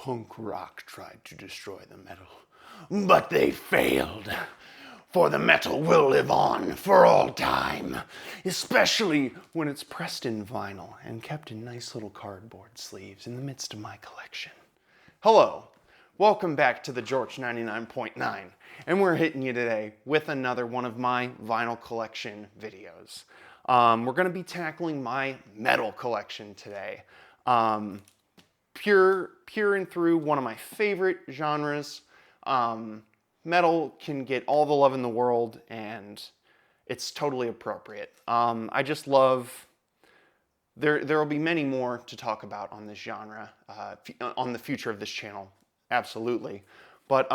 Punk rock tried to destroy the metal, but they failed. For the metal will live on for all time, especially when it's pressed in vinyl and kept in nice little cardboard sleeves in the midst of my collection. Hello, welcome back to the George 99.9, and we're hitting you today with another one of my vinyl collection videos. We're going to be tackling my metal collection today. Pure and through one of my favorite genres. Metal can get all the love in the world, and it's totally appropriate. I just love... There will be many more to talk about on this genre, on the future of this channel, absolutely. But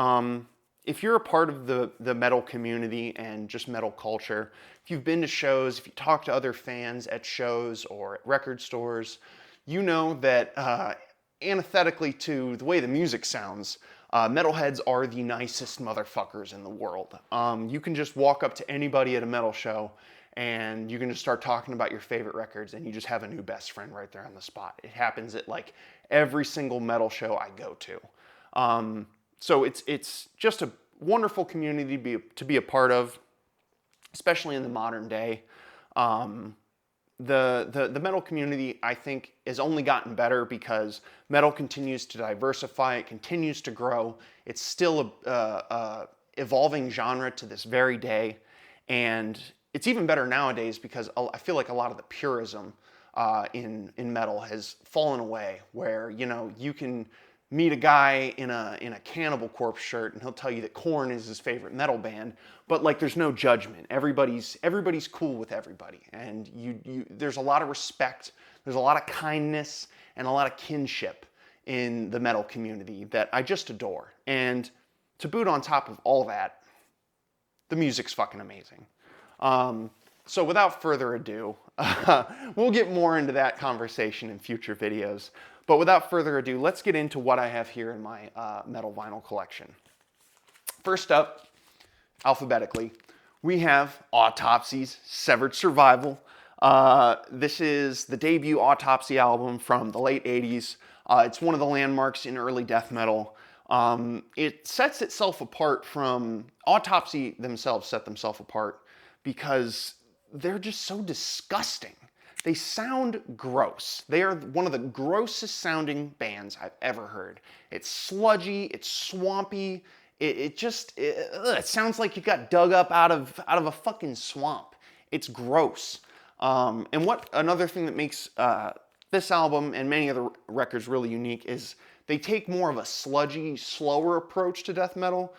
if you're a part of the metal community and just metal culture, if you've been to shows, if you talk to other fans at shows or at record stores, you know that antithetically to the way the music sounds, metalheads are the nicest motherfuckers in the world. You can just walk up to anybody at a metal show and you can just start talking about your favorite records and you just have a new best friend right there on the spot. It happens at like every single metal show I go to. So it's just a wonderful community to be a part of, especially in the modern day. The metal community, I think, has only gotten better because metal continues to diversify, it continues to grow. It's still a evolving genre to this very day, and it's even better nowadays because I feel like a lot of the purism in metal has fallen away, where, you know, you can meet a guy in a Cannibal Corpse shirt and he'll tell you that Korn is his favorite metal band, but like there's no judgment. Everybody's cool with everybody, and there's a lot of respect, there's a lot of kindness and a lot of kinship in the metal community that I just adore. And to boot on top of all that, the music's fucking amazing. So without further ado, we'll get more into that conversation in future videos. But without further ado, let's get into what I have here in my metal vinyl collection. First up, alphabetically, we have Autopsy's Severed Survival. This is the debut Autopsy album from the late 80s. It's one of the landmarks in early death metal. It sets itself apart from... Autopsy themselves set themselves apart because they're just so disgusting. They sound gross. They are one of the grossest sounding bands I've ever heard. It's sludgy, it's swampy, it sounds like you got dug up out of a fucking swamp. It's gross. And another thing that makes this album and many other records really unique is they take more of a sludgy, slower approach to death metal.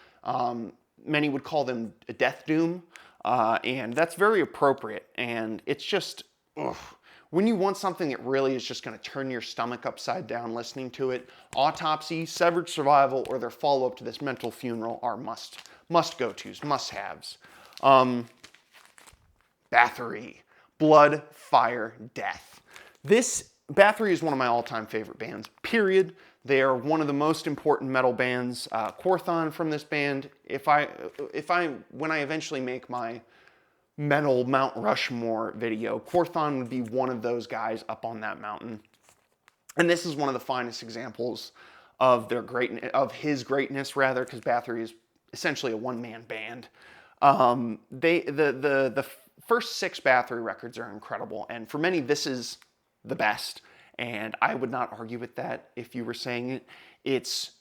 Many would call them death doom, and that's very appropriate. And it's just... ugh. When you want something that really is just going to turn your stomach upside down listening to it, Autopsy, Severed Survival, or their follow-up to this, Mental Funeral, are must-go-tos, must-haves. Bathory, Blood, Fire, Death. This, Bathory is one of my all-time favorite bands, period. They are one of the most important metal bands. Quorthon from this band, when I eventually make my metal Mount Rushmore video, Quorthon would be one of those guys up on that mountain. And this is one of the finest examples of his greatness, rather, because Bathory is essentially a one-man band. The first 6 Bathory records are incredible, and for many this is the best, and I would not argue with that if you were saying it. It's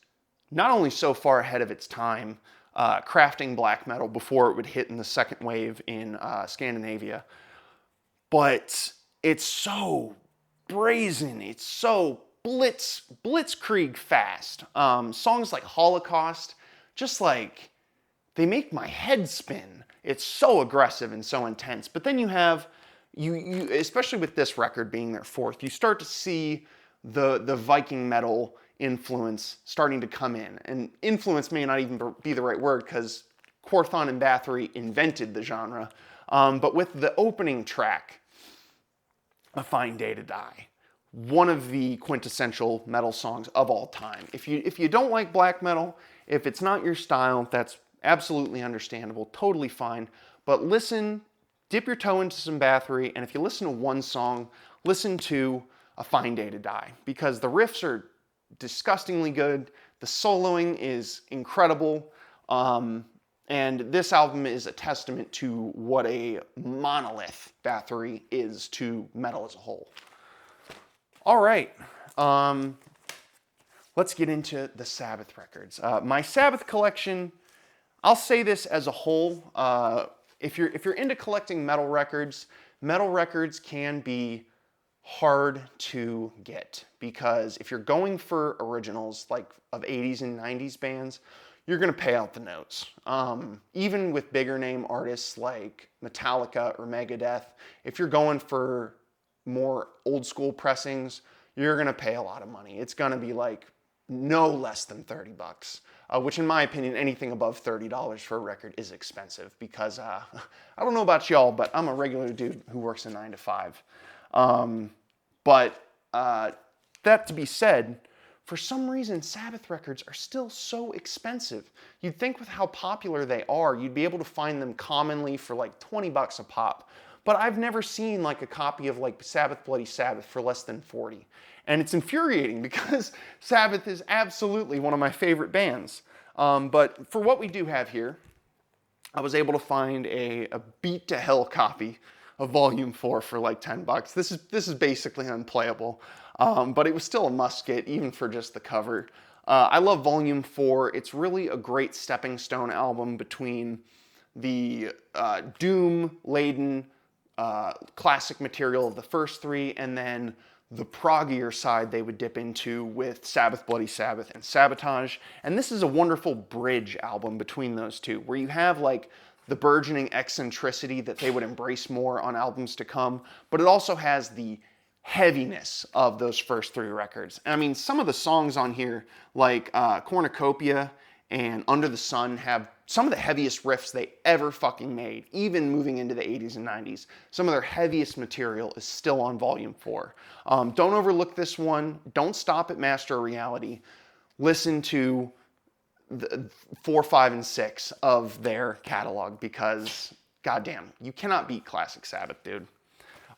not only so far ahead of its time, crafting black metal before it would hit in the second wave in Scandinavia, but it's so brazen, it's so blitzkrieg fast. Songs like Holocaust, just like, they make my head spin. It's so aggressive and so intense. But then you have, especially with this record being their 4th, you start to see the Viking metal influence starting to come in. And influence may not even be the right word, because Quorthon and Bathory invented the genre. But with the opening track, A Fine Day to Die, one of the quintessential metal songs of all time. If you don't like black metal, if it's not your style, that's absolutely understandable, totally fine. But listen, dip your toe into some Bathory, and if you listen to one song, listen to A Fine Day to Die, because the riffs are disgustingly good. The soloing is incredible. And this album is a testament to what a monolith Bathory is to metal as a whole. All right. Let's get into the Sabbath records. My Sabbath collection, I'll say this as a whole. If you're into collecting metal records can be hard to get, because if you're going for originals like of 80s and 90s bands, you're going to pay out the notes. Even with bigger name artists like Metallica or Megadeth, if you're going for more old school pressings, you're going to pay a lot of money. It's going to be like no less than 30 bucks, which in my opinion, anything above $30 for a record is expensive, because I don't know about y'all, but I'm a regular dude who works a 9 to 5. But that to be said, for some reason, Sabbath records are still so expensive. You'd think with how popular they are, you'd be able to find them commonly for like 20 bucks a pop. But I've never seen like a copy of like Sabbath Bloody Sabbath for less than 40. And it's infuriating, because Sabbath is absolutely one of my favorite bands. But for what we do have here, I was able to find a beat to hell copy of Volume 4 for like 10 bucks. This is basically unplayable, but it was still a must get, even for just the cover. I love Volume 4. It's really a great stepping stone album between the doom-laden classic material of the first three, and then the proggier side they would dip into with Sabbath Bloody Sabbath and Sabotage. And this is a wonderful bridge album between those two, where you have like the burgeoning eccentricity that they would embrace more on albums to come, but it also has the heaviness of those first three records. I mean, some of the songs on here, like Cornucopia and Under the Sun, have some of the heaviest riffs they ever fucking made, even moving into the 80s and 90s. Some of their heaviest material is still on Volume 4. Don't overlook this one. Don't stop at Master of Reality. Listen to the 4, 5, and 6 of their catalog, because, goddamn, you cannot beat classic Sabbath, dude.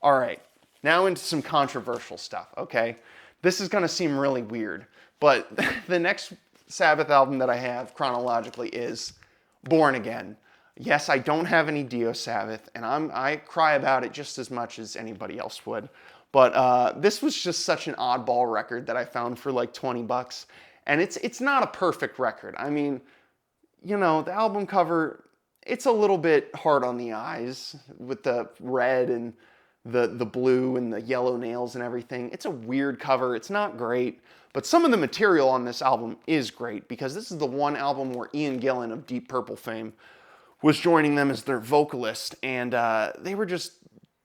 All right, now into some controversial stuff, okay? This is gonna seem really weird, but the next Sabbath album that I have chronologically is Born Again. Yes, I don't have any Dio Sabbath, and I cry about it just as much as anybody else would. But this was just such an oddball record that I found for like 20 bucks. And it's not a perfect record. I mean, you know, the album cover, it's a little bit hard on the eyes with the red and the blue and the yellow nails and everything. It's a weird cover. It's not great. But some of the material on this album is great, because this is the one album where Ian Gillan of Deep Purple fame was joining them as their vocalist, and they were just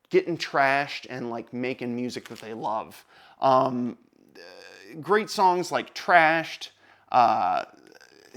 getting trashed and like making music that they love. Great songs like Trashed,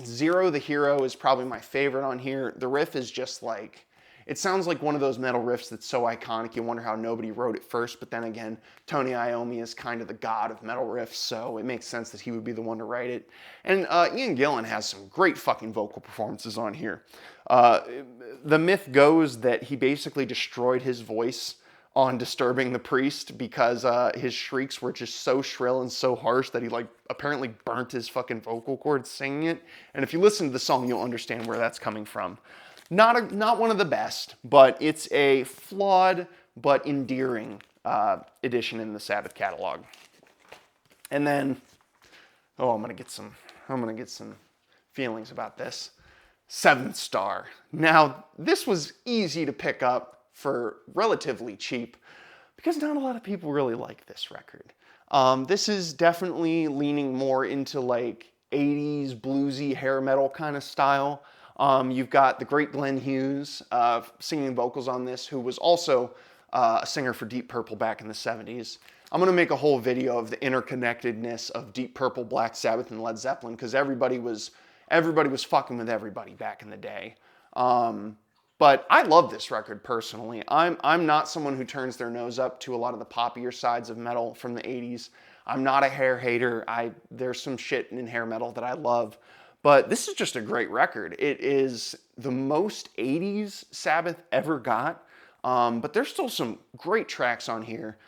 Zero the Hero is probably my favorite on here. The riff is just like, it sounds like one of those metal riffs that's so iconic you wonder how nobody wrote it first, but then again, Tony Iommi is kind of the god of metal riffs, so it makes sense that he would be the one to write it. And Ian Gillan has some great fucking vocal performances on here. The myth goes that he basically destroyed his voice on Disturbing the Priest, because his shrieks were just so shrill and so harsh that he like apparently burnt his fucking vocal cords singing it. And if you listen to the song, you'll understand where that's coming from. Not one of the best, but it's a flawed but endearing edition in the Sabbath catalog. And then, I'm gonna get some feelings about this. Seventh Star. Now, this was easy to pick up for relatively cheap, because not a lot of people really like this record. This is definitely leaning more into like 80s bluesy hair metal kind of style. You've got the great Glenn Hughes singing vocals on this, who was also a singer for Deep Purple back in the 70s. I'm going to make a whole video of the interconnectedness of Deep Purple, Black Sabbath, and Led Zeppelin, because everybody was fucking with everybody back in the day. But I love this record personally. I'm not someone who turns their nose up to a lot of the poppier sides of metal from the 80s. I'm not a hair hater. There's some shit in hair metal that I love. But this is just a great record. It is the most 80s Sabbath ever got. But there's still some great tracks on here.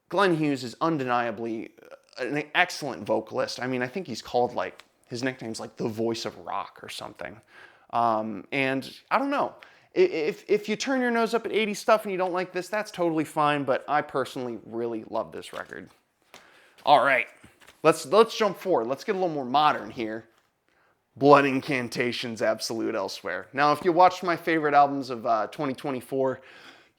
Glenn Hughes is undeniably an excellent vocalist. I mean, I think he's called like, his nickname's like the voice of rock or something. And I don't know. If you turn your nose up at 80s stuff and you don't like this, that's totally fine, but I personally really love this record. All right, let's jump forward. Let's get a little more modern here. Blood Incantation's Absolute Elsewhere. Now, if you watched my favorite albums of 2024,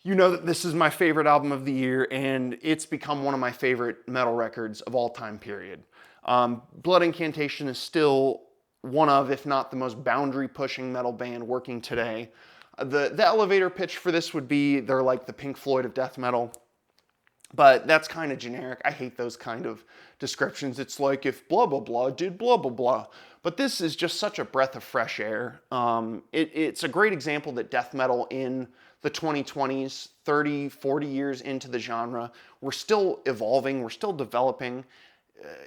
you know that this is my favorite album of the year, and it's become one of my favorite metal records of all time, period. Blood Incantation is still one of, if not the most boundary-pushing metal band working today. The elevator pitch for this would be they're like the Pink Floyd of death metal. But that's kind of generic. I hate those kind of descriptions. It's like if blah, blah, blah did blah, blah, blah. But this is just such a breath of fresh air. It's a great example that death metal in the 2020s, 30, 40 years into the genre, we're still evolving, we're still developing.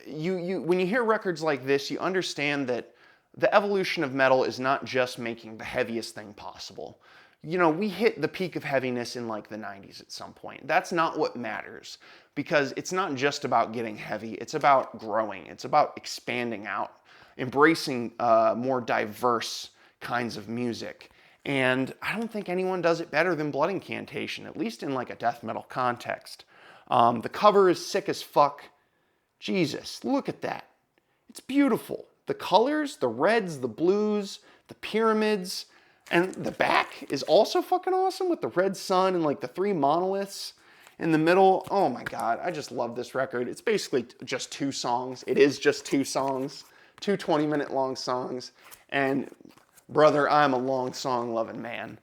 When you hear records like this, you understand that the evolution of metal is not just making the heaviest thing possible. You know, we hit the peak of heaviness in like the 90s at some point. That's not what matters, because it's not just about getting heavy. It's about growing. It's about expanding out, embracing more diverse kinds of music. And I don't think anyone does it better than Blood Incantation, at least in like a death metal context. The cover is sick as fuck. Jesus, look at that. It's beautiful. The colors, the reds, the blues, the pyramids. And the back is also fucking awesome with the red sun and like the 3 monoliths in the middle. Oh my God, I just love this record. It's basically just 2 songs. It is just 2 songs, 2 20-minute long songs. And brother, I'm a long song loving man.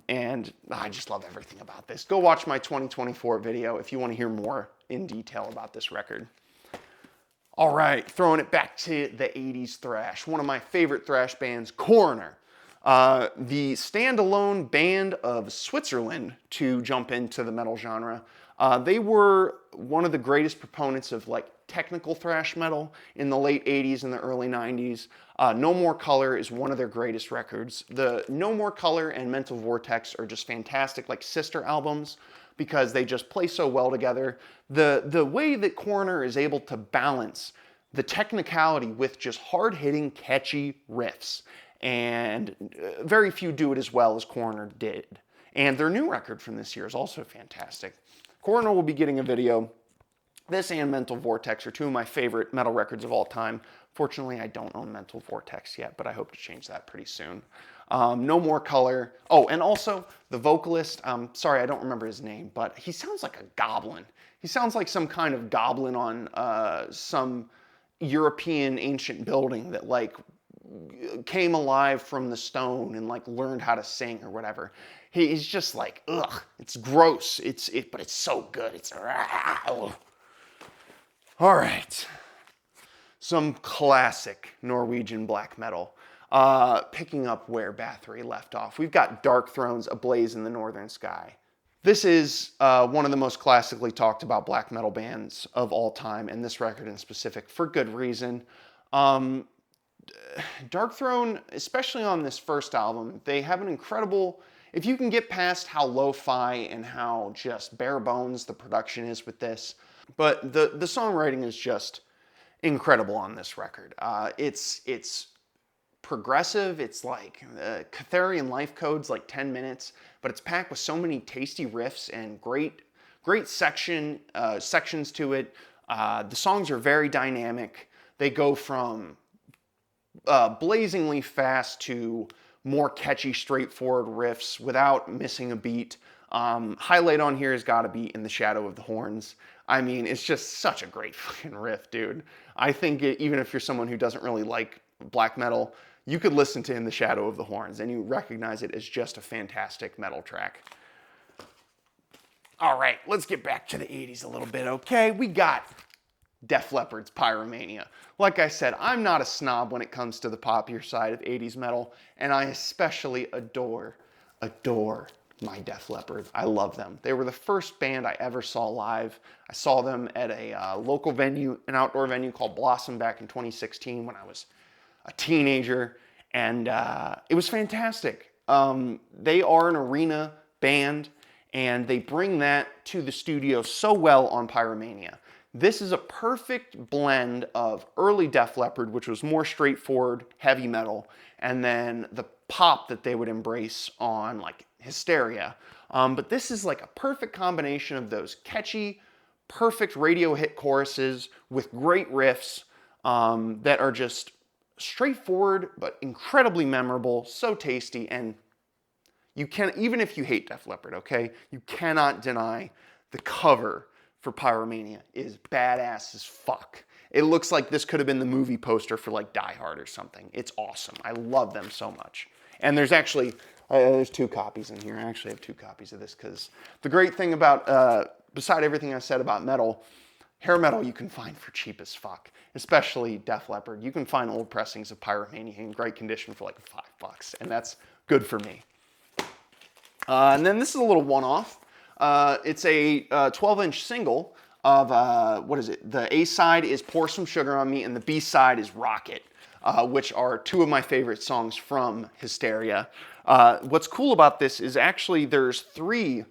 And I just love everything about this. Go watch my 2024 video if you want to hear more in detail about this record. All right, throwing it back to the 80s thrash. One of my favorite thrash bands, Coroner. The standalone band of Switzerland to jump into the metal genre. They were one of the greatest proponents of like technical thrash metal in the late 80s and the early 90s. No More Color is one of their greatest records. The No More Color and Mental Vortex are just fantastic, like sister albums, because they just play so well together. The way that Coroner is able to balance the technicality with just hard-hitting, catchy riffs. And very few do it as well as Coroner did. And their new record from this year is also fantastic. Coroner will be getting a video. This and Mental Vortex are 2 of my favorite metal records of all time. Fortunately, I don't own Mental Vortex yet, but I hope to change that pretty soon. No More Color. Oh, and also the vocalist, sorry, I don't remember his name, but he sounds like a goblin. He sounds like some kind of goblin on some European ancient building that like came alive from the stone and like learned how to sing or whatever. He's just like, ugh, it's gross. But it's so good. It's all right. Some classic Norwegian black metal. Picking up where Bathory left off. We've got Dark Thrones, Ablaze in the Northern Sky. This is one of the most classically talked about black metal bands of all time, and this record in specific, for good reason. Dark Throne, especially on this first album, they have an incredible, if you can get past how lo-fi and how just bare bones the production is with this, but the songwriting is just incredible on this record. It's progressive, it's like Catharian life codes, like 10 minutes, but it's packed with so many tasty riffs and great sections to it. The songs are very dynamic. They go from blazingly fast to more catchy, straightforward riffs without missing a beat. Highlight on here has got to be In the Shadow of the Horns. I mean, it's just such a great fucking riff, dude. I think even if you're someone who doesn't really like black metal, you could listen to In the Shadow of the Horns and you recognize it as just a fantastic metal track. All right, let's get back to the 80s a little bit, okay? We got Def Leppard's Pyromania. Like I said, I'm not a snob when it comes to the poppier side of 80s metal, and I especially adore my Def Leppard. I love them. They were the first band I ever saw live. I saw them at a local venue, an outdoor venue called Blossom back in 2016 when I was a teenager, and it was fantastic. They are an arena band, and they bring that to the studio so well on Pyromania. This is a perfect blend of early Def Leppard, which was more straightforward, heavy metal, and then the pop that they would embrace on like Hysteria. But this is like a perfect combination of those catchy, perfect radio hit choruses with great riffs that are just straightforward but incredibly memorable, so tasty, and you can, even if you hate Def Leppard, okay, you cannot deny the cover for Pyromania is badass as fuck. It looks like this could have been the movie poster for like Die Hard or something. It's awesome. I love them so much. And there's actually, there's 2 copies in here. I actually have 2 copies of this because the great thing about, beside everything I said about metal, hair metal you can find for cheap as fuck, especially Def Leppard. You can find old pressings of Pyromania in great condition for like $5, and that's good for me. And then this is a little one-off. It's a 12-inch single of, what is it? The A side is Pour Some Sugar on Me, and the B side is Rocket, which are 2 of my favorite songs from Hysteria. What's cool about this is actually there's 3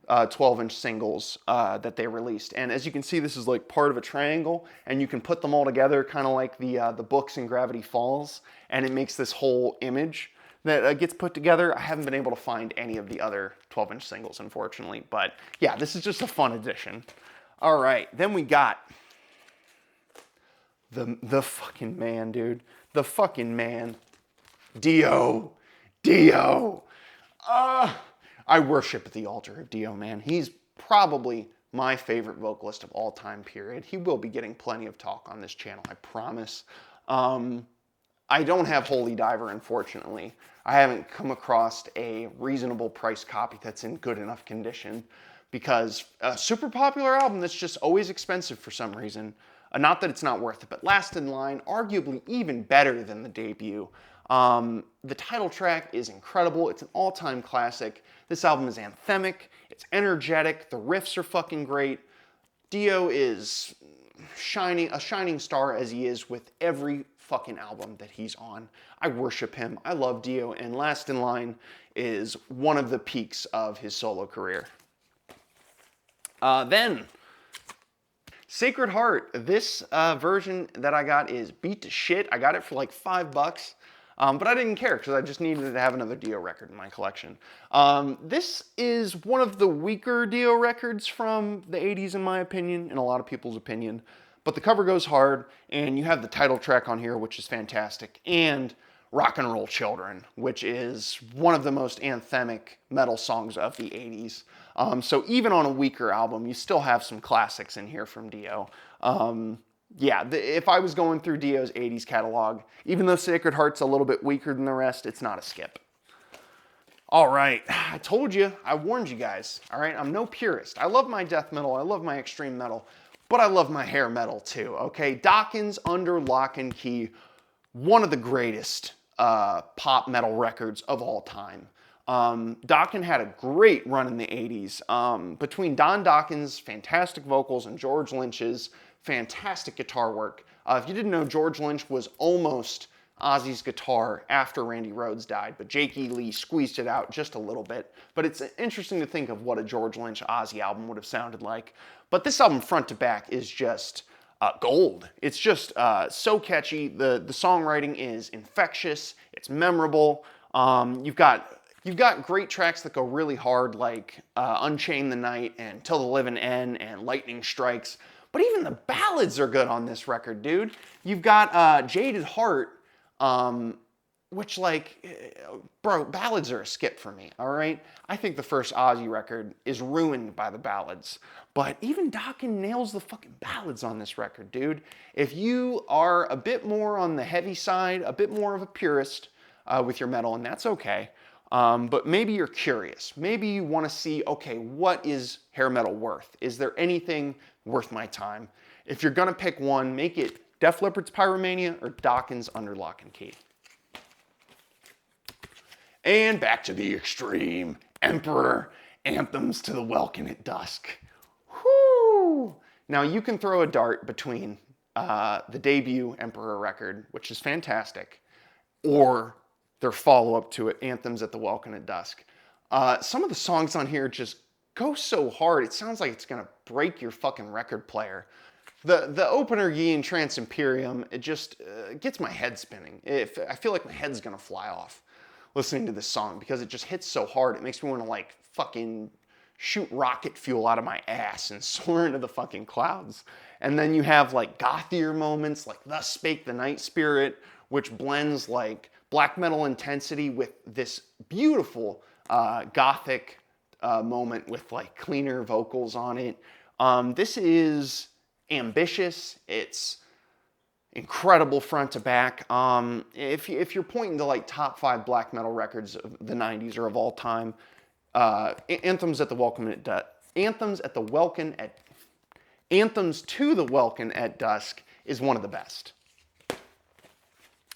12-inch singles that they released. And as you can see, this is like part of a triangle, and you can put them all together kind of like the books in Gravity Falls, and it makes this whole image that gets put together. I haven't been able to find any of the other 12-inch singles, unfortunately. But yeah, this is just a fun addition. All right, then we got the fucking man, dude. The fucking man. Dio. Dio. I worship at the altar of Dio, man. He's probably my favorite vocalist of all time, period. He will be getting plenty of talk on this channel, I promise. I don't have Holy Diver, unfortunately. I haven't come across a reasonable price copy that's in good enough condition because a super popular album that's just always expensive for some reason. Not that it's not worth it, but Last in Line, arguably even better than the debut. The title track is incredible. It's an all-time classic. This album is anthemic. It's energetic. The riffs are fucking great. Dio is a shining star as he is with every fucking album that he's on. I worship him. I love Dio, and Last in Line is one of the peaks of his solo career. Then, Sacred Heart. This version that I got is beat to shit. I got it for like $5. But I didn't care because I just needed to have another Dio record in my collection. This is one of the weaker Dio records from the 80s in my opinion, in a lot of people's opinion. But the cover goes hard, and you have the title track on here, which is fantastic, and Rock and Roll Children, which is one of the most anthemic metal songs of the 80s. So even on a weaker album, you still have some classics in here from Dio. Yeah, if I was going through Dio's 80s catalog, even though Sacred Heart's a little bit weaker than the rest, it's not a skip. All right, I told you, I warned you guys, all right? I'm no purist. I love my death metal, I love my extreme metal, but I love my hair metal too, okay? Dawkins Under Lock and Key, one of the greatest pop metal records of all time. Dawkins had a great run in the 80s. Between Don Dawkins' fantastic vocals and George Lynch's fantastic guitar work. If you didn't know, George Lynch was almost Ozzy's guitar after Randy Rhoads died, but Jake E. Lee squeezed it out just a little bit. But it's interesting to think of what a George Lynch Ozzy album would have sounded like. But this album front to back is just gold. It's just so catchy. The songwriting is infectious. It's memorable. You've got great tracks that go really hard, like Unchain the Night and Till the Living End and Lightning Strikes. But even the ballads are good on this record, dude. You've got Jaded Heart, which, like, bro, ballads are a skip for me, all right? I think the first Ozzy record is ruined by the ballads. But even Dokken nails the fucking ballads on this record, dude. If you are a bit more on the heavy side, a bit more of a purist with your metal, and that's okay, but maybe you're curious. Maybe you want to see, okay, what is hair metal worth? Is there anything worth my time? If you're going to pick one, make it Def Leppard's Pyromania or Dawkins Under Lock and Key. And back to the extreme. Emperor, Anthems to the Welkin at Dusk. Whoo! Now you can throw a dart between the debut Emperor record, which is fantastic, or their follow-up to it, Anthems at the Welkin at Dusk. Some of the songs on here just go so hard, it sounds like it's gonna break your fucking record player. The opener, Ye in Trance Imperium, it just gets my head spinning. I feel like my head's gonna fly off listening to this song because it just hits so hard. It makes me want to like fucking shoot rocket fuel out of my ass and soar into the fucking clouds. And then you have like gothier moments like Thus Spake the Night Spirit, which blends like black metal intensity with this beautiful gothic moment with like cleaner vocals on it. This is ambitious. It's incredible front to back. If you're pointing to like top 5 black metal records of the 90s or of all time, Anthems to the Welkin at Dusk is one of the best.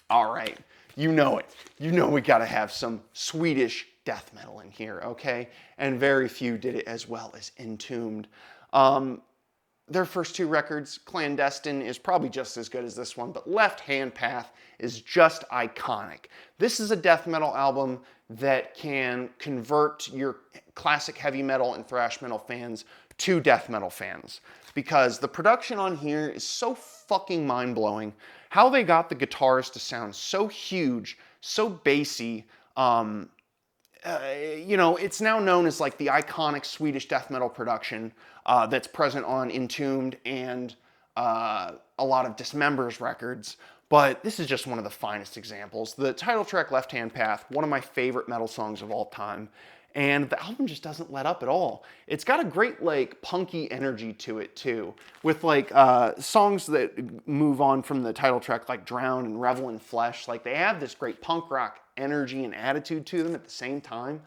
All right, you know it. You know we gotta have some Swedish death metal in here, okay? And very few did it as well as Entombed. Their first 2 records, Clandestine is probably just as good as this one, but Left Hand Path is just iconic. This is a death metal album that can convert your classic heavy metal and thrash metal fans to death metal fans, because the production on here is so fucking mind-blowing. How they got the guitars to sound so huge, so bassy. You know, it's now known as like the iconic Swedish death metal production that's present on Entombed and a lot of Dismember's records. But this is just one of the finest examples. The title track, Left Hand Path, one of my favorite metal songs of all time. And the album just doesn't let up at all. It's got a great, like, punky energy to it, too. With, like, songs that move on from the title track, like Drown and Revel in Flesh. Like, they have this great punk rock energy and attitude to them at the same time.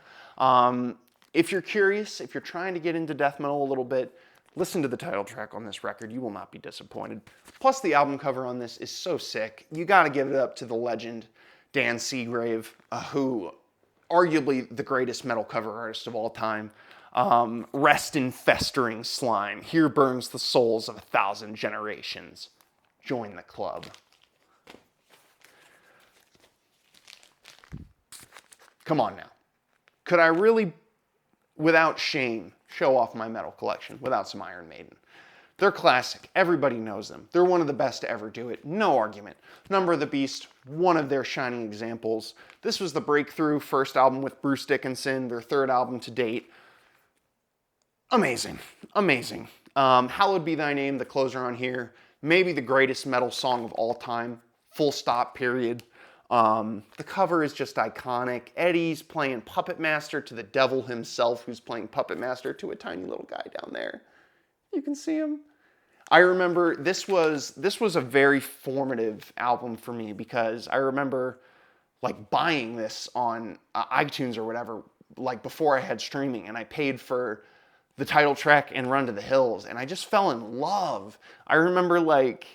If you're curious, if you're trying to get into death metal a little bit, listen to the title track on this record. You will not be disappointed. Plus, the album cover on this is so sick. You gotta give it up to the legend, Dan Seagrave, who... arguably the greatest metal cover artist of all time. Rest in festering slime. Here burns the souls of 1,000 generations. Join the club. Come on now. Could I really, without shame, show off my metal collection without some Iron Maiden? They're classic. Everybody knows them. They're one of the best to ever do it. No argument. Number of the Beast, one of their shining examples. This was the breakthrough first album with Bruce Dickinson, their 3rd album to date. Amazing. Amazing. Hallowed Be Thy Name, the closer on here. Maybe the greatest metal song of all time. Full stop, period. The cover is just iconic. Eddie's playing Puppet Master to the devil himself, who's playing Puppet Master to a tiny little guy down there. You can see him. I remember this was a very formative album for me, because I remember like buying this on iTunes or whatever, like before I had streaming, and I paid for the title track and Run to the Hills, and I just fell in love. I remember like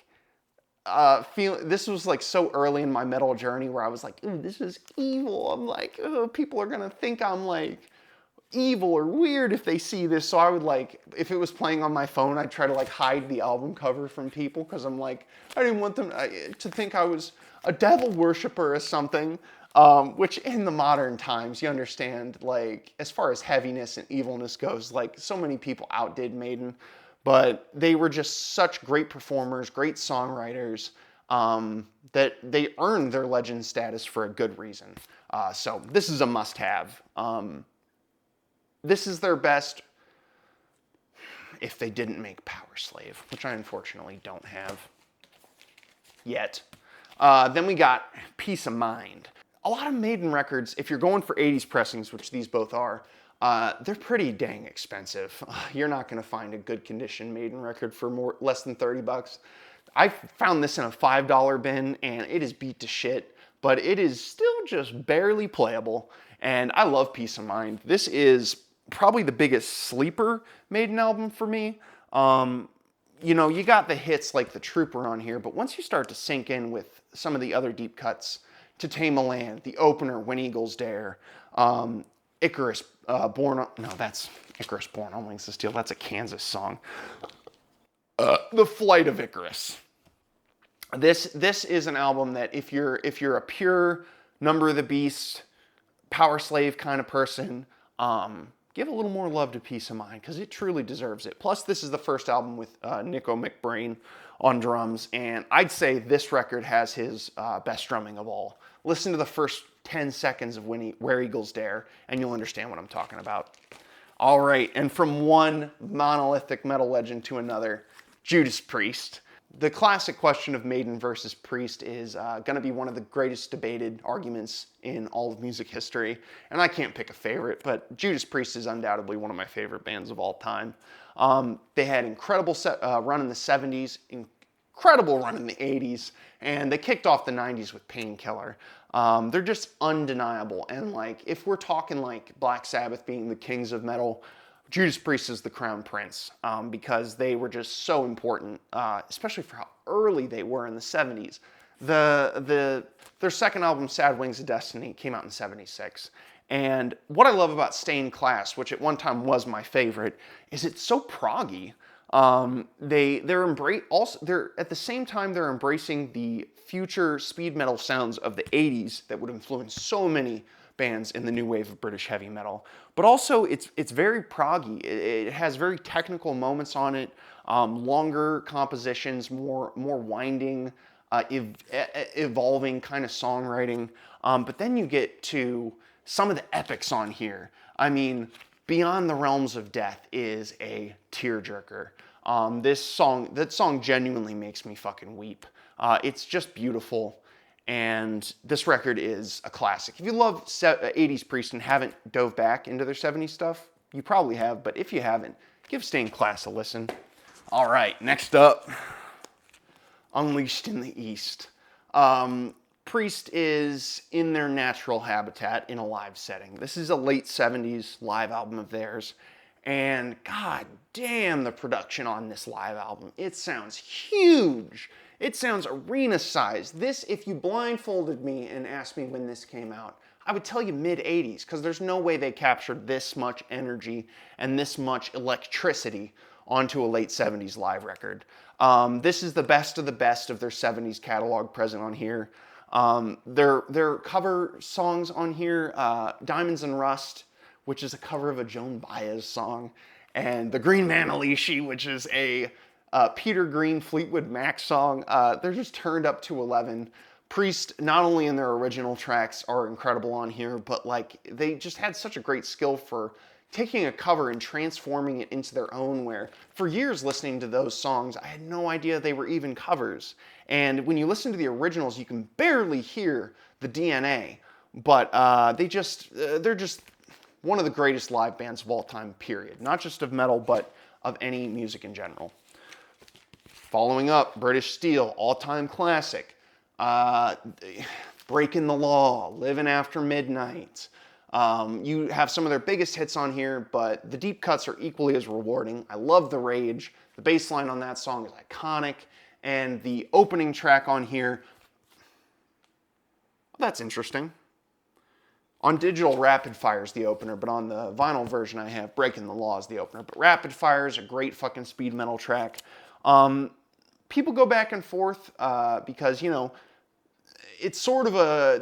this was like so early in my metal journey where I was like, ooh, this is evil. I'm like, oh, people are gonna think I'm like evil or weird if they see this. So I would like, if it was playing on my phone, I'd try to like hide the album cover from people, because I'm like, I didn't want them to think I was a devil worshiper or something. Which in the modern times, you understand, like as far as heaviness and evilness goes, like so many people outdid Maiden, but they were just such great performers, great songwriters, that they earned their legend status for a good reason. So this is a must-have. This is their best if they didn't make Power Slave, which I unfortunately don't have yet. Then we got Peace of Mind. A lot of Maiden records, if you're going for 80s pressings, which these both are, they're pretty dang expensive. You're not going to find a good condition Maiden record for less than 30 bucks. I found this in a $5 bin, and it is beat to shit, but it is still just barely playable, and I love Peace of Mind. This is probably the biggest sleeper Maiden album for me. You know, you got the hits like The Trooper on here, but once you start to sink in with some of the other deep cuts, To Tame a Land, the opener, When Eagles Dare, Icarus, that's Icarus Born on Wings of Steel. That's a Kansas song. The Flight of Icarus. This is an album that if you're a pure Number of the Beast, Power Slave kind of person, give a little more love to Peace of Mind, because it truly deserves it. Plus, this is the first album with Nico McBrain on drums, and I'd say this record has his best drumming of all. Listen to the first 10 seconds of Where Eagles Dare, and you'll understand what I'm talking about. All right, and from one monolithic metal legend to another, Judas Priest. The classic question of Maiden versus Priest is going to be one of the greatest debated arguments in all of music history. And I can't pick a favorite, but Judas Priest is undoubtedly one of my favorite bands of all time. They had incredible run in the 70s, incredible run in the 80s, and they kicked off the 90s with Painkiller. They're just undeniable. And like, if we're talking like Black Sabbath being the kings of metal, Judas Priest is the crown prince, because they were just so important, especially for how early they were in the 70s. Their second album, Sad Wings of Destiny, came out in 76. And what I love about Stained Class, which at one time was my favorite, is it's so proggy. They're at the same time they're embracing the future speed metal sounds of the 80s that would influence so many bands in the new wave of British heavy metal. But also, it's very proggy. It has very technical moments on it, longer compositions, more winding, evolving kind of songwriting. But then you get to some of the epics on here. I mean, Beyond the Realms of Death is a tearjerker. That song genuinely makes me fucking weep. It's just beautiful. And this record is a classic. If you love 80s Priest and haven't dove back into their 70s stuff, you probably have, but if you haven't, give Stained Class a listen. All right, next up, Unleashed in the East. Priest is in their natural habitat in a live setting. This is a late 70s live album of theirs, and god damn the production on this live album. It sounds huge. It sounds arena-sized. This, if you blindfolded me and asked me when this came out, I would tell you mid-80s, because there's no way they captured this much energy and this much electricity onto a late 70s live record. This is the best of their 70s catalog present on here. Their cover songs on here, Diamonds and Rust, which is a cover of a Joan Baez song, and The Green Manalishi, which is a Peter Green Fleetwood Mac song. They're just turned up to 11. Priest, not only in their original tracks, are incredible on here, but like they just had such a great skill for taking a cover and transforming it into their own, where for years listening to those songs, I had no idea they were even covers. And when you listen to the originals, you can barely hear the DNA, but they're just one of the greatest live bands of all time, period. Not just of metal, but of any music in general. Following up, British Steel, all-time classic. Breaking the Law, Living After Midnight. You have some of their biggest hits on here, but the deep cuts are equally as rewarding. I love The Rage. The bass line on that song is iconic. And the opening track on here, that's interesting. On digital, Rapid Fire is the opener, but on the vinyl version I have Breaking the Law as the opener. But Rapid Fire is a great fucking speed metal track. People go back and forth because, you know, it's sort of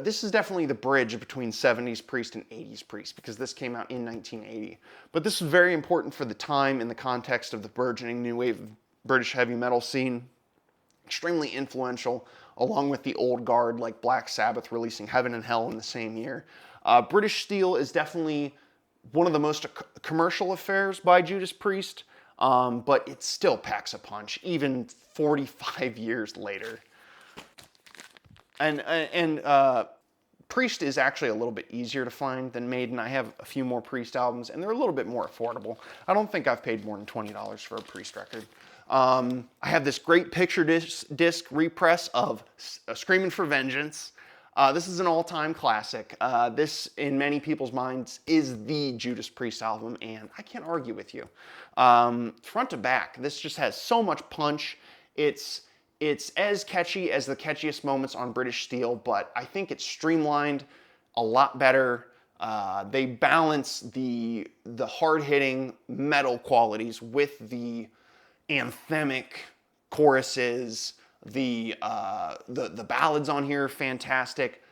this is definitely the bridge between 70s Priest and 80s Priest, because this came out in 1980. But this is very important for the time in the context of the burgeoning new wave of British heavy metal scene. Extremely influential, along with the old guard like Black Sabbath releasing Heaven and Hell in the same year. British Steel is definitely one of the most commercial affairs by Judas Priest, but it still packs a punch, even 45 years later. And Priest is actually a little bit easier to find than Maiden. I have a few more Priest albums, and they're a little bit more affordable. I don't think I've paid more than $20 for a Priest record. I have this great picture disc repress of Screaming for Vengeance. This is an all-time classic. This, in many people's minds, is the Judas Priest album, and I can't argue with you. Front to back, this just has so much punch. It's as catchy as the catchiest moments on British Steel, but I think it's streamlined a lot better. They balance the hard-hitting metal qualities with the anthemic choruses. The ballads on here are fantastic.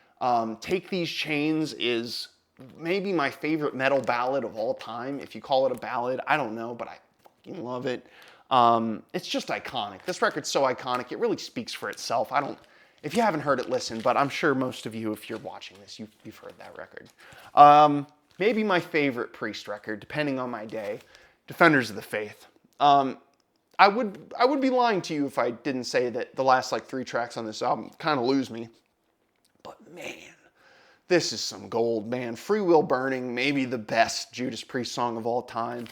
Take These Chains is maybe my favorite metal ballad of all time. If you call it a ballad, I don't know, but I fucking love it. It's just iconic. This record's so iconic, it really speaks for itself. If you haven't heard it, listen, but I'm sure most of you, if you're watching this, you've heard that record. Maybe my favorite Priest record, depending on my day, Defenders of the Faith. I would be lying to you if I didn't say that the last like 3 tracks on this album kind of lose me. But man, this is some gold, man. Free Will Burning, maybe the best Judas Priest song of all time.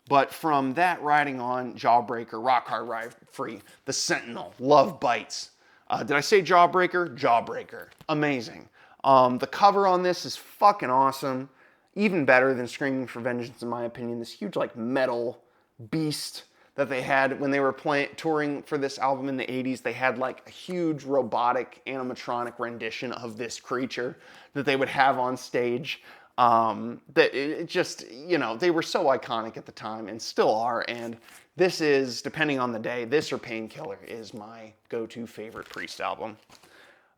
But from that riding on, Jawbreaker, Rock Hard Ride Free, The Sentinel, Love Bites. Did I say Jawbreaker? Jawbreaker. Amazing. The cover on this is fucking awesome. Even better than Screaming for Vengeance, in my opinion. This huge like metal beast that they had when they were touring for this album in the 80s. They had like a huge robotic animatronic rendition of this creature that they would have on stage. That it just, you know, they were so iconic at the time and still are. And this is, depending on the day, this or Painkiller is my go-to favorite Priest album.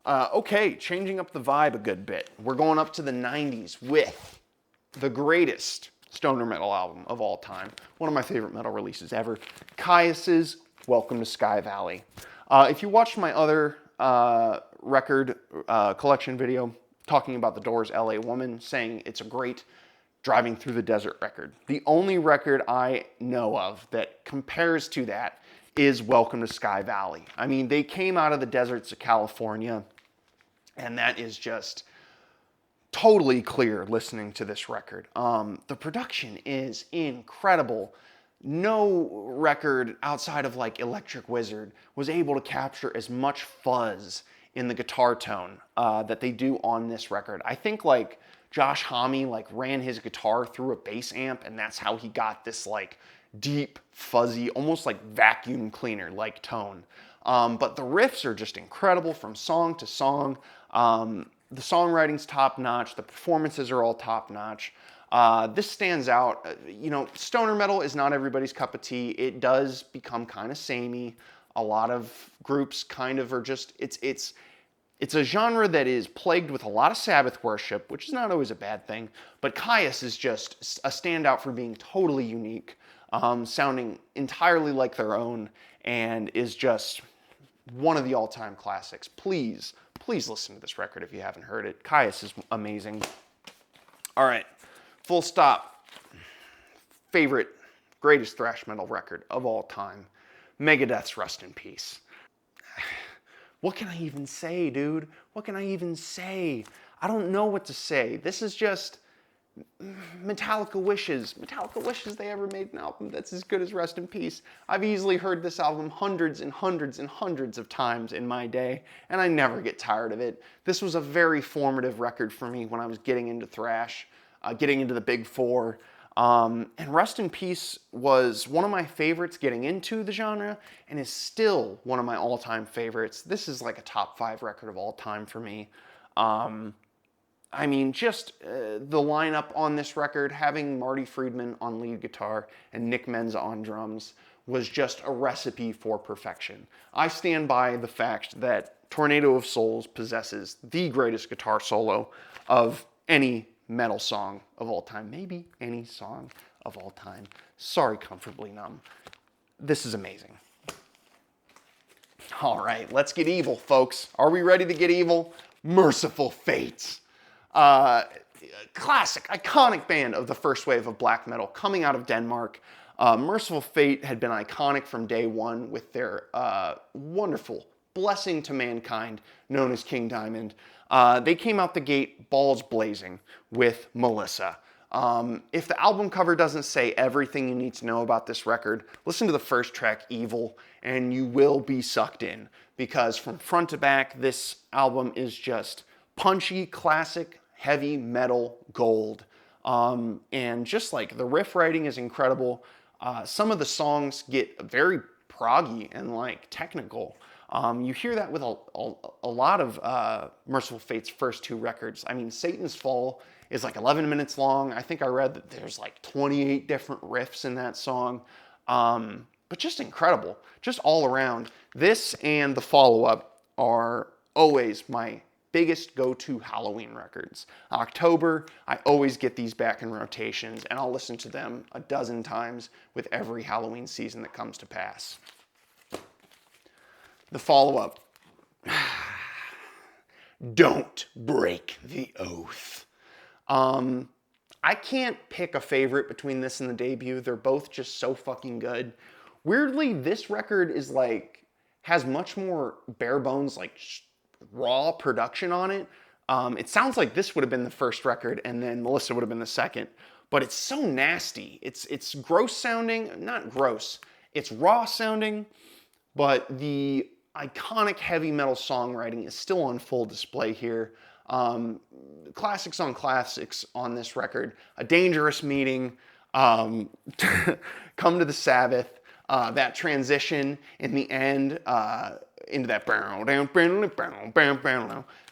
Okay, changing up the vibe a good bit. We're going up to the 90s with the greatest stoner metal album of all time. One of my favorite metal releases ever. Caius's Welcome to Sky Valley. If you watched my other record collection video talking about the Doors' LA Woman, saying it's a great driving through the desert record, the only record I know of that compares to that is Welcome to Sky Valley. I mean, they came out of the deserts of California, and that is just totally clear listening to this record. The production is incredible. No record outside of like Electric Wizard was able to capture as much fuzz in the guitar tone that they do on this record. I think like Josh Homme like ran his guitar through a bass amp, and that's how he got this like deep, fuzzy, almost like vacuum cleaner like tone. But the riffs are just incredible from song to song. The songwriting's top-notch. The performances are all top-notch. This stands out. You know, stoner metal is not everybody's cup of tea. It does become kind of samey. A lot of groups kind of are just, it's a genre that is plagued with a lot of Sabbath worship, which is not always a bad thing. But Caius is just a standout for being totally unique, sounding entirely like their own, and is just one of the all-time classics. Please listen to this record if you haven't heard it. Caius is amazing. All right, full stop. Favorite, greatest thrash metal record of all time. Megadeth's Rust in Peace. What can I even say, dude? What can I even say? I don't know what to say. This is just Metallica wishes. Metallica wishes they ever made an album that's as good as Rust in Peace. I've easily heard this album hundreds and hundreds and hundreds of times in my day, and I never get tired of it. This was a very formative record for me when I was getting into thrash, getting into the big four. And Rust in Peace was one of my favorites getting into the genre, and is still one of my all-time favorites. This is like a top 5 record of all time for me. I mean, just the lineup on this record, having Marty Friedman on lead guitar and Nick Menza on drums, was just a recipe for perfection. I stand by the fact that Tornado of Souls possesses the greatest guitar solo of any metal song of all time. Maybe any song of all time. Sorry, Comfortably Numb. This is amazing. All right, let's get evil, folks. Are we ready to get evil? Merciful Fates. Classic, iconic band of the first wave of black metal coming out of Denmark. Merciful Fate had been iconic from day one with their wonderful blessing to mankind known as King Diamond. They came out the gate balls blazing with Melissa. If the album cover doesn't say everything you need to know about this record, listen to the first track, Evil, and you will be sucked in, because from front to back, this album is just punchy, classic, heavy metal gold. And just like the riff writing is incredible. Some of the songs get very proggy and like technical. You hear that with a lot of Merciful Fate's first 2 records. I mean, Satan's Fall is like 11 minutes long. I think I read that there's like 28 different riffs in that song. But just incredible, just all around. This and the follow-up are always my biggest go-to Halloween records. October, I always get these back in rotations, and I'll listen to them a dozen times with every Halloween season that comes to pass. The follow-up. Don't break the oath. I can't pick a favorite between this and the debut. They're both just so fucking good. Weirdly, this record is like, has much more bare bones, like raw production on it. It sounds like this would have been the first record and then Melissa would have been the second, but it's so nasty. It's gross sounding, not gross. It's raw sounding, but the iconic heavy metal songwriting is still on full display here. Classics on classics on this record. A Dangerous Meeting, Come to the Sabbath, that transition in the end into that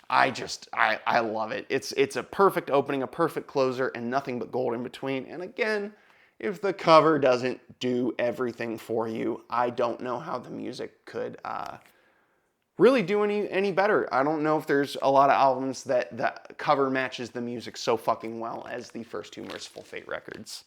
I love it. It's a perfect opening, a perfect closer, and nothing but gold in between. And again, if the cover doesn't do everything for you, I don't know how the music could really do any better. I don't know if there's a lot of albums that the cover matches the music so fucking well as the first two Merciful Fate records.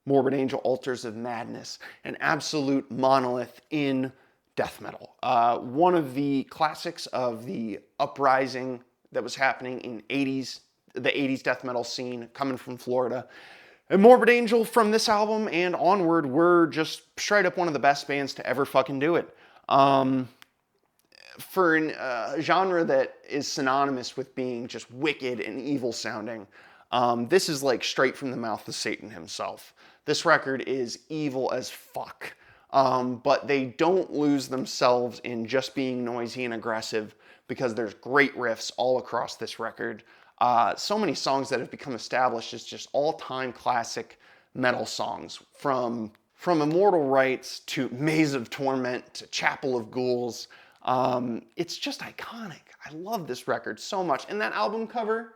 Morbid Angel, Altars of Madness, an absolute monolith in death metal. One of the classics of the uprising that was happening in the 80s death metal scene coming from Florida. And Morbid Angel from this album and onward were just straight up one of the best bands to ever fucking do it. For a genre that is synonymous with being just wicked and evil sounding, this is like straight from the mouth of Satan himself. This record is evil as fuck. But they don't lose themselves in just being noisy and aggressive because there's great riffs all across this record. So many songs that have become established as just all-time classic metal songs, from Immortal Rites to Maze of Torment to Chapel of Ghouls. It's just iconic. I love this record so much. And that album cover,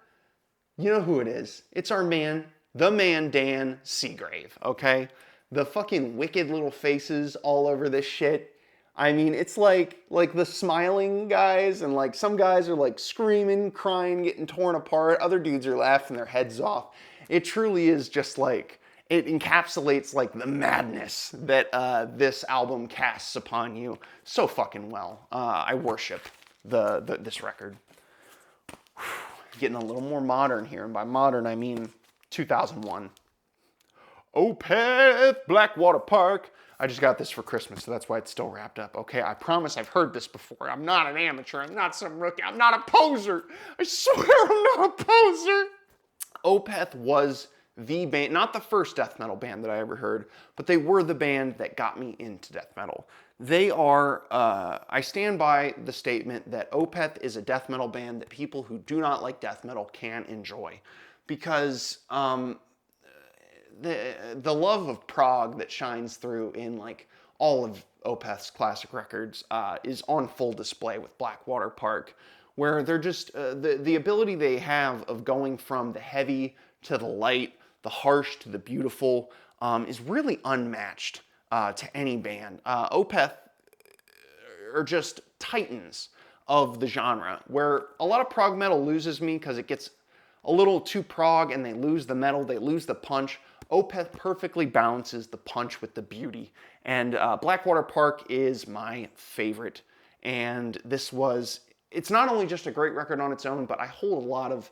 you know who it is. It's our man, the man Dan Seagrave, okay? The fucking wicked little faces all over this shit. I mean, it's like the smiling guys, and like some guys are like screaming, crying, getting torn apart. Other dudes are laughing their heads off. It truly is just like, it encapsulates like the madness that this album casts upon you so fucking well. I worship this record. Getting a little more modern here, and by modern I mean 2001. Opeth, Blackwater Park. I just got this for Christmas, so that's why it's still wrapped up. Okay, I promise I've heard this before. I'm not an amateur. I'm not some rookie. I'm not a poser. I swear I'm not a poser. Opeth was the band, not the first death metal band that I ever heard, but they were the band that got me into death metal. They are, I stand by the statement that Opeth is a death metal band that people who do not like death metal can enjoy. Because the love of prog that shines through in like all of Opeth's classic records is on full display with Blackwater Park, where they're just the ability they have of going from the heavy to the light, the harsh to the beautiful, is really unmatched to any band. Opeth are just titans of the genre, where a lot of prog metal loses me because it gets a little too prog and they lose the metal, they lose the punch. Opeth perfectly balances the punch with the beauty. And Blackwater Park is my favorite. And it's not only just a great record on its own, but I hold a lot of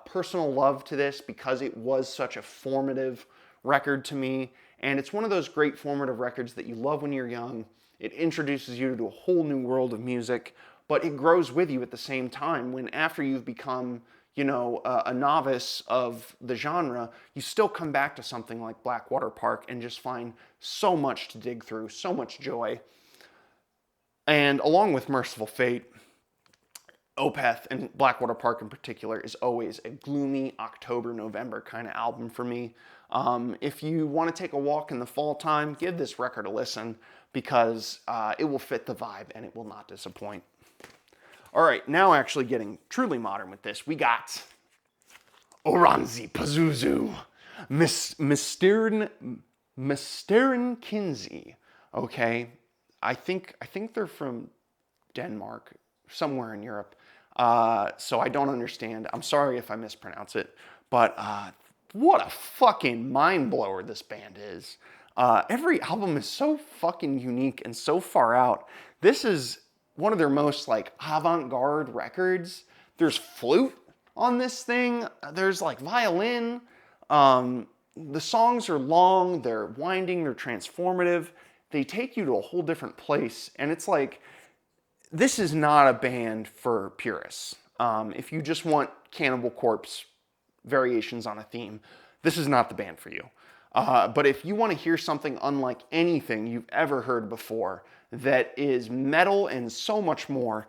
personal love to this because it was such a formative record to me. And it's one of those great formative records that you love when you're young. It introduces you to a whole new world of music, but it grows with you at the same time when after you've become, you know, a novice of the genre, you still come back to something like Blackwater Park and just find so much to dig through, so much joy. And along with Merciful Fate, Opeth, and Blackwater Park in particular, is always a gloomy October, November kind of album for me. If you want to take a walk in the fall time, give this record a listen because it will fit the vibe and it will not disappoint. All right, now actually getting truly modern with this, we got Oranzi Pazuzu, Mysterin Kinsey, okay? I think they're from Denmark, somewhere in Europe. So I don't understand. I'm sorry if I mispronounce it, but what a fucking mind blower this band is. Every album is so fucking unique and so far out. This is one of their most like avant-garde records. There's flute on this thing. There's like violin. The songs are long, they're winding, they're transformative. They take you to a whole different place. And it's like, this is not a band for purists. If you just want Cannibal Corpse variations on a theme, this is not the band for you. But if you want to hear something unlike anything you've ever heard before that is metal and so much more,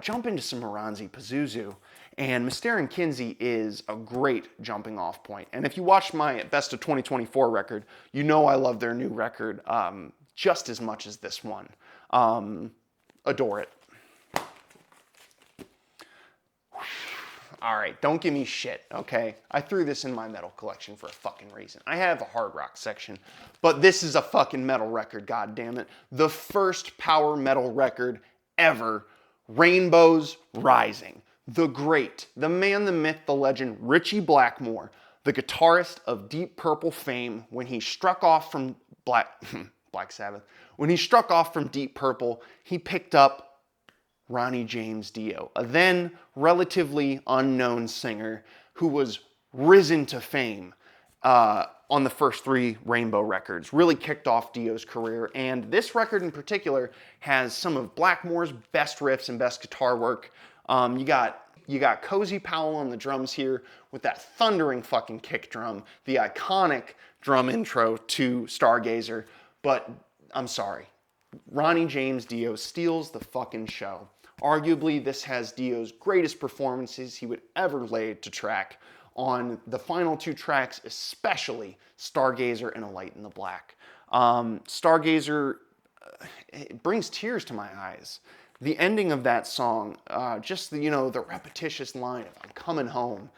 jump into some Moranzi Pazuzu. And Mystere and Kinsey is a great jumping off point. And if you watched my Best of 2024 record, you know I love their new record just as much as this one. Adore it. All right, don't give me shit, okay? I threw this in my metal collection for a fucking reason. I have a hard rock section, but this is a fucking metal record, goddammit. The first power metal record ever, Rainbows Rising. The great, the man, the myth, the legend, Ritchie Blackmore, the guitarist of Deep Purple fame, when he struck off from Black Sabbath, when he struck off from Deep Purple, he picked up Ronnie James Dio, a then relatively unknown singer who was risen to fame on the first 3 Rainbow records, really kicked off Dio's career. And this record in particular has some of Blackmore's best riffs and best guitar work. You got Cozy Powell on the drums here with that thundering fucking kick drum, the iconic drum intro to Stargazer. But I'm sorry, Ronnie James Dio steals the fucking show. Arguably, this has Dio's greatest performances he would ever lay to track on the final 2 tracks, especially Stargazer and A Light in the Black. Stargazer, it brings tears to my eyes. The ending of that song, just the, the repetitious line of "I'm coming home."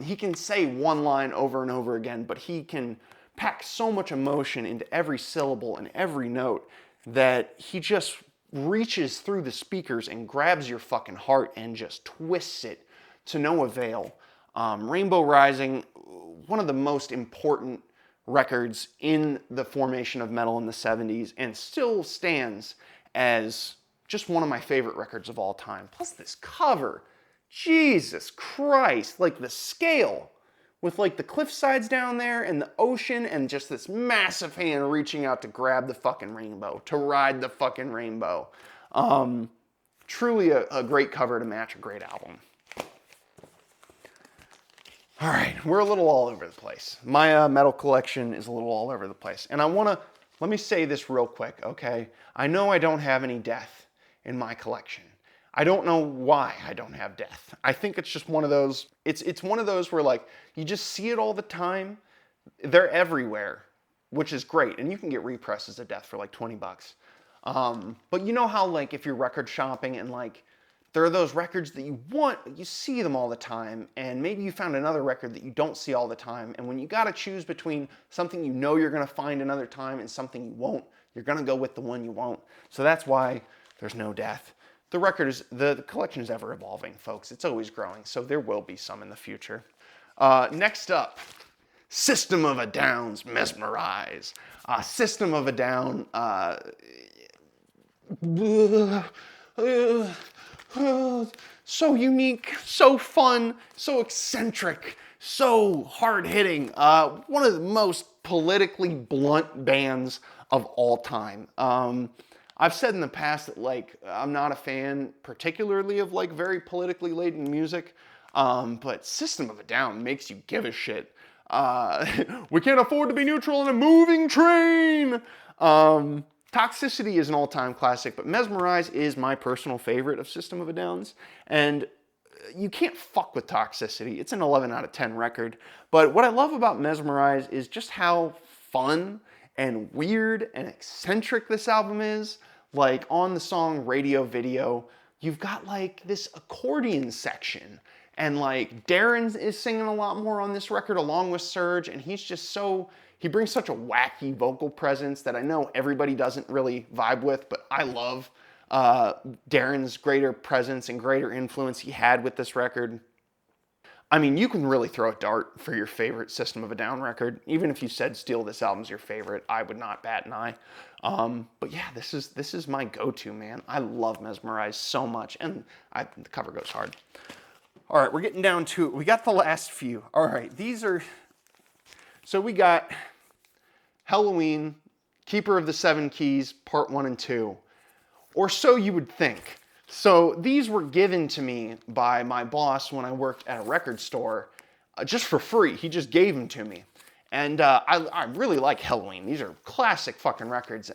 He can say one line over and over again, but he can pack so much emotion into every syllable and every note that he just reaches through the speakers and grabs your fucking heart and just twists it to no avail. Rainbow Rising, one of the most important records in the formation of metal in the 70s, and still stands as just one of my favorite records of all time. Plus this cover, Jesus Christ, like the scale with like the cliff sides down there and the ocean and just this massive hand reaching out to grab the fucking rainbow, to ride the fucking rainbow. Truly a great cover to match a great album. All right, we're a little all over the place. My metal collection is a little all over the place. And let me say this real quick, okay? I know I don't have any death in my collection. I don't know why I don't have death. I think it's just one of those, it's one of those where like, you just see it all the time. They're everywhere, which is great. And you can get represses of death for like 20 bucks. But you know how like if you're record shopping and like, there are those records that you want, but you see them all the time, and maybe you found another record that you don't see all the time, and when you gotta choose between something you know you're gonna find another time and something you won't, you're gonna go with the one you won't. So that's why there's no death. The collection is ever evolving, folks. It's always growing, so there will be some in the future. Next up, System of a Down's Mesmerize. System of a Down, so unique, so fun, so eccentric, so hard-hitting. One of the most politically blunt bands of all time. I've said in the past that like I'm not a fan particularly of like very politically laden music, but System of a Down makes you give a shit. We can't afford to be neutral in a moving train. Toxicity is an all-time classic, but Mesmerize is my personal favorite of System of a Down's, and you can't fuck with Toxicity. It's an 11 out of 10 record, but what I love about Mesmerize is just how fun and weird and eccentric this album is. Like on the song Radio Video, you've got like this accordion section, and like Darren is singing a lot more on this record along with Serge, and he's He brings such a wacky vocal presence that I know everybody doesn't really vibe with, but I love Darren's greater presence and greater influence he had with this record. I mean, you can really throw a dart for your favorite System of a Down record. Even if you said Steal This Album's your favorite, I would not bat an eye. But yeah, this is my go-to, man. I love Mesmerize so much, and the cover goes hard. All right, we're getting down to it. We got the last few. All right, these are... So we got Helloween, Keeper of the Seven Keys, Part 1 and 2. Or so you would think. So these were given to me by my boss when I worked at a record store just for free. He just gave them to me. And I really like Helloween. These are classic fucking records.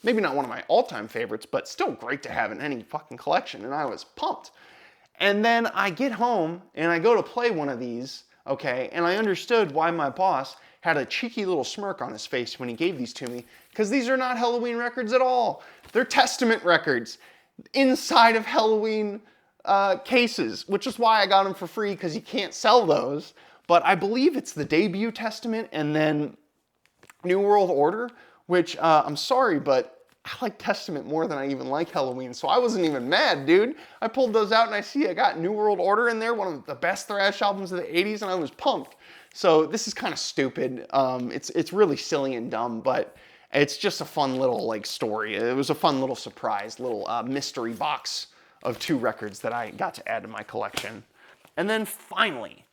Maybe not one of my all-time favorites, but still great to have in any fucking collection. And I was pumped. And then I get home and I go to play one of these, okay, and I understood why my boss had a cheeky little smirk on his face when he gave these to me, because these are not Helloween records at all. They're Testament records inside of Helloween cases, which is why I got them for free, because you can't sell those. But I believe it's the debut Testament and then New World Order, which I'm sorry, but I like Testament more than I even like Helloween, so I wasn't even mad, dude. I pulled those out and I see I got New World Order in there, one of the best thrash albums of the 80s, and I was pumped. So this is kind of stupid. It's really silly and dumb, but it's just a fun little like story. It was a fun little surprise, little mystery box of 2 records that I got to add to my collection. And then finally,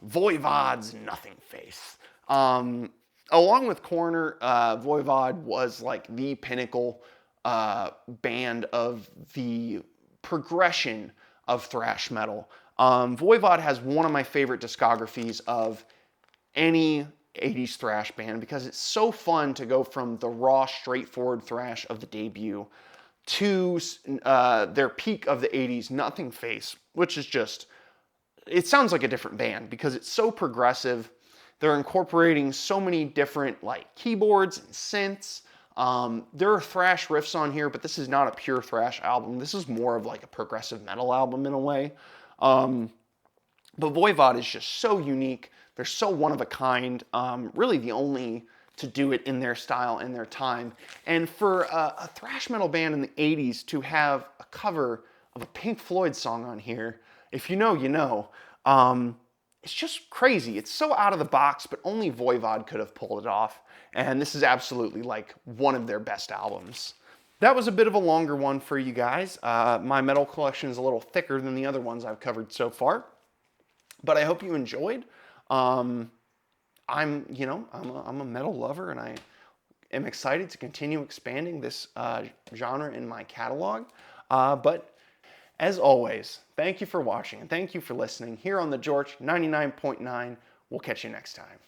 Voivod's Nothing Face. Along with Coroner, Voivod was like the pinnacle band of the progression of thrash metal. Voivod has one of my favorite discographies of any 80s thrash band because it's so fun to go from the raw, straightforward thrash of the debut to their peak of the 80s, Nothing Face, which is just, it sounds like a different band because it's so progressive. They're incorporating so many different like keyboards and synths. There are thrash riffs on here, but this is not a pure thrash album. This is more of like a progressive metal album in a way. But Voivod is just so unique. They're so one of a kind, really the only to do it in their style and their time. And for a thrash metal band in the 80s to have a cover of a Pink Floyd song on here, if you know, you know. It's just crazy. It's so out of the box, but only Voivod could have pulled it off. And this is absolutely like one of their best albums. That was a bit of a longer one for you guys. My metal collection is a little thicker than the other ones I've covered so far, but I hope you enjoyed. I'm a metal lover, and I am excited to continue expanding this genre in my catalog. But as always, thank you for watching and thank you for listening here on the George 99.9. We'll catch you next time.